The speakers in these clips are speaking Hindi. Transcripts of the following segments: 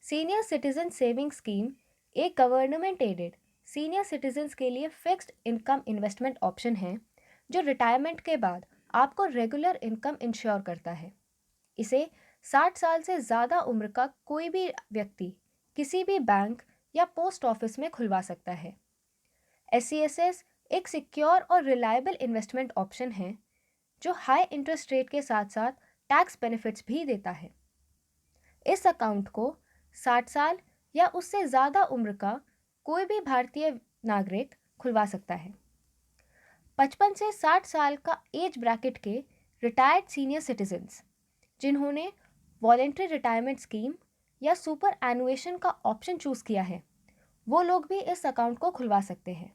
सीनियर सिटीजन सेविंग स्कीम एक गवर्नमेंट एडेड सीनियर सिटीजन्स के लिए फिक्स्ड इनकम इन्वेस्टमेंट ऑप्शन है जो रिटायरमेंट के बाद आपको रेगुलर इनकम इंश्योर करता है। इसे 60 साल से ज़्यादा उम्र का कोई भी व्यक्ति किसी भी बैंक या पोस्ट ऑफिस में खुलवा सकता है। SCSS एक सिक्योर और रिलायबल इन्वेस्टमेंट ऑप्शन है जो हाई इंटरेस्ट रेट के साथ साथ टैक्स बेनिफिट्स भी देता है। इस अकाउंट को 60 साल या उससे ज़्यादा उम्र का कोई भी भारतीय नागरिक खुलवा सकता है। 55 से 60 साल का एज ब्रैकेट के रिटायर्ड सीनियर सिटीजन्स जिन्होंने वॉलेंट्री रिटायरमेंट स्कीम या सुपर एनुएशन का ऑप्शन चूज़ किया है, वो लोग भी इस अकाउंट को खुलवा सकते हैं।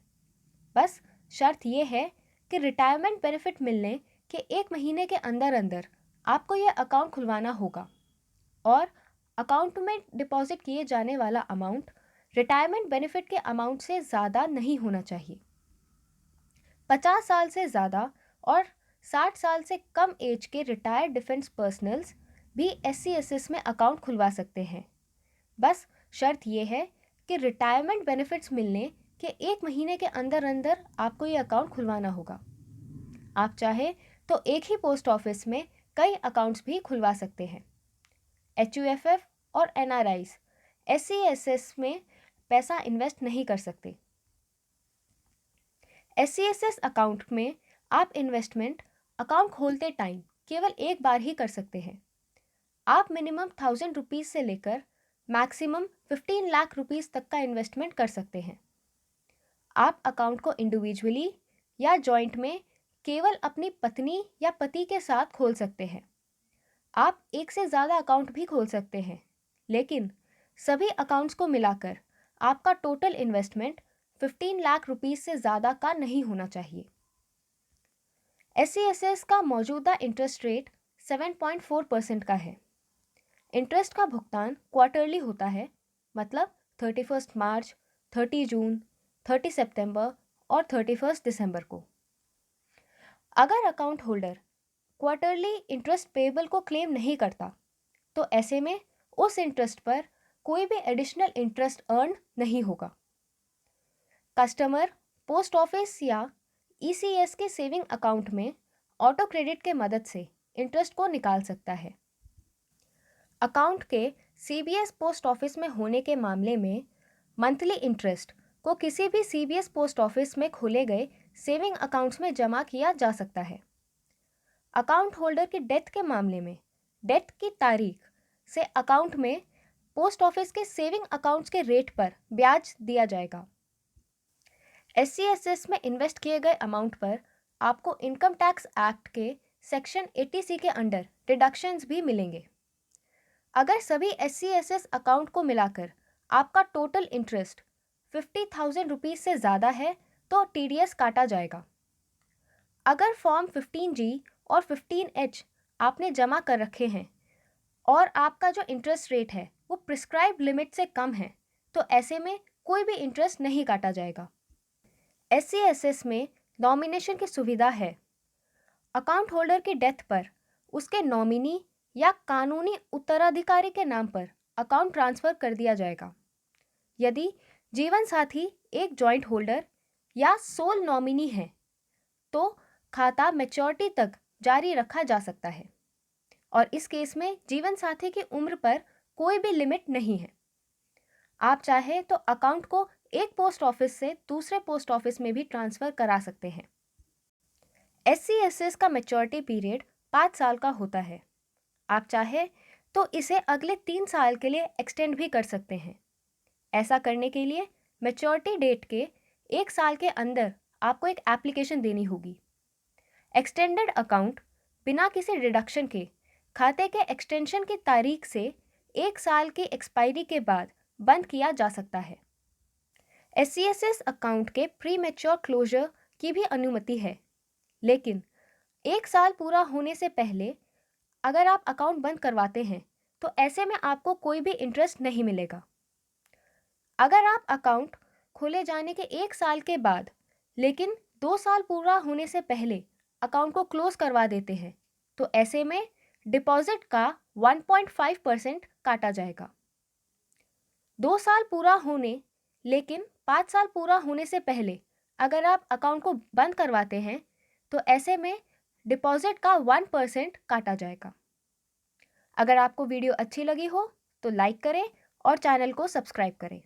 बस शर्त ये है कि रिटायरमेंट बेनिफिट मिलने के 1 महीने के अंदर अंदर आपको ये अकाउंट खुलवाना होगा और अकाउंट में डिपॉजिट किए जाने वाला अमाउंट रिटायरमेंट बेनिफिट के अमाउंट से ज़्यादा नहीं होना चाहिए। 50 साल से ज़्यादा और 60 साल से कम एज के रिटायर्ड डिफेंस पर्सनल्स भी SCSS में अकाउंट खुलवा सकते हैं। बस शर्त यह है कि रिटायरमेंट बेनिफिट्स मिलने के 1 महीने के अंदर अंदर आपको ये अकाउंट खुलवाना होगा। आप चाहे तो एक ही पोस्ट ऑफिस में कई अकाउंट्स भी खुलवा सकते हैं। HUFF और NRIs SCSS में पैसा इन्वेस्ट नहीं कर सकते। SCSS अकाउंट में आप इन्वेस्टमेंट अकाउंट खोलते टाइम केवल एक बार ही कर सकते हैं। आप मिनिमम 1000 रुपीज़ से लेकर मैक्सिमम 15 लाख रुपीज़ तक का इन्वेस्टमेंट कर सकते हैं। आप अकाउंट को इंडिविजुअली या जॉइंट में केवल अपनी पत्नी या पति के साथ खोल सकते हैं। आप एक से ज़्यादा अकाउंट भी खोल सकते हैं, लेकिन सभी अकाउंट्स को मिलाकर आपका टोटल इन्वेस्टमेंट 15 लाख रुपीज़ से ज़्यादा का नहीं होना चाहिए। SCSS का मौजूदा इंटरेस्ट रेट 7.4% का है। इंटरेस्ट का भुगतान क्वार्टरली होता है, मतलब 31 मार्च, 30 जून, 30 सितंबर और 31 दिसंबर को। अगर account holder quarterly interest payable को क्लेम नहीं करता, तो ऐसे में उस इंटरेस्ट पर कोई भी एडिशनल इंटरेस्ट अर्न नहीं होगा। कस्टमर पोस्ट ऑफिस या ECS के सेविंग अकाउंट में ऑटो क्रेडिट के मदद से इंटरेस्ट को निकाल सकता है। अकाउंट के CBS पोस्ट ऑफिस में होने के मामले में मंथली इंटरेस्ट को किसी भी CBS पोस्ट ऑफिस में खोले गए सेविंग अकाउंट्स में जमा किया जा सकता है। अकाउंट होल्डर की डेथ के मामले में डेथ की तारीख से अकाउंट में पोस्ट ऑफिस के सेविंग अकाउंट्स के रेट पर ब्याज दिया जाएगा। SCSS में इन्वेस्ट किए गए अमाउंट पर आपको इनकम टैक्स एक्ट के सेक्शन 80C के अंडर डिडक्शंस भी मिलेंगे। अगर सभी SCSS अकाउंट को मिलाकर आपका टोटल इंटरेस्ट 50,000 रुपीज़ से ज़्यादा है तो TDS काटा जाएगा। अगर फॉर्म 15G और 15H आपने जमा कर रखे हैं और आपका जो इंटरेस्ट रेट है वो प्रिस्क्राइब लिमिट से कम है, तो ऐसे में कोई भी इंटरेस्ट नहीं काटा जाएगा। SCSS में नॉमिनेशन की सुविधा है। अकाउंट होल्डर की डेथ पर उसके नॉमिनी या कानूनी उत्तराधिकारी के नाम पर अकाउंट ट्रांसफ़र कर दिया जाएगा। यदि जीवन साथी एक जॉइंट होल्डर या सोल नॉमिनी है, तो खाता मैच्योरिटी तक जारी रखा जा सकता है और इस केस में जीवन साथी की उम्र पर कोई भी लिमिट नहीं है। आप चाहे तो अकाउंट को एक पोस्ट ऑफिस से दूसरे पोस्ट ऑफिस में भी ट्रांसफ़र करा सकते हैं। SCSS का मैच्योरिटी पीरियड 5 साल का होता है। आप चाहे तो इसे अगले 3 साल के लिए एक्सटेंड भी कर सकते हैं। ऐसा करने के लिए मैच्योरिटी डेट के 1 साल के अंदर आपको एक एप्लीकेशन देनी होगी। एक्सटेंडेड अकाउंट बिना किसी डिडक्शन के खाते के एक्सटेंशन की तारीख से 1 साल की एक्सपायरी के बाद बंद किया जा सकता है। SCSS अकाउंट के प्री मैच्योर क्लोजर की भी अनुमति है, लेकिन 1 साल पूरा होने से पहले अगर आप अकाउंट बंद करवाते हैं तो ऐसे में आपको कोई भी इंटरेस्ट नहीं मिलेगा। अगर आप अकाउंट खोले जाने के 1 साल के बाद लेकिन 2 साल पूरा होने से पहले अकाउंट को क्लोज करवा देते हैं, तो ऐसे में डिपॉजिट का 1.5% काटा जाएगा। 2 साल पूरा होने लेकिन 5 साल पूरा होने से पहले अगर आप अकाउंट को बंद करवाते हैं तो ऐसे में डिपॉजिट का 1% काटा जाएगा। अगर आपको वीडियो अच्छी लगी हो तो लाइक करें और चैनल को सब्सक्राइब करें।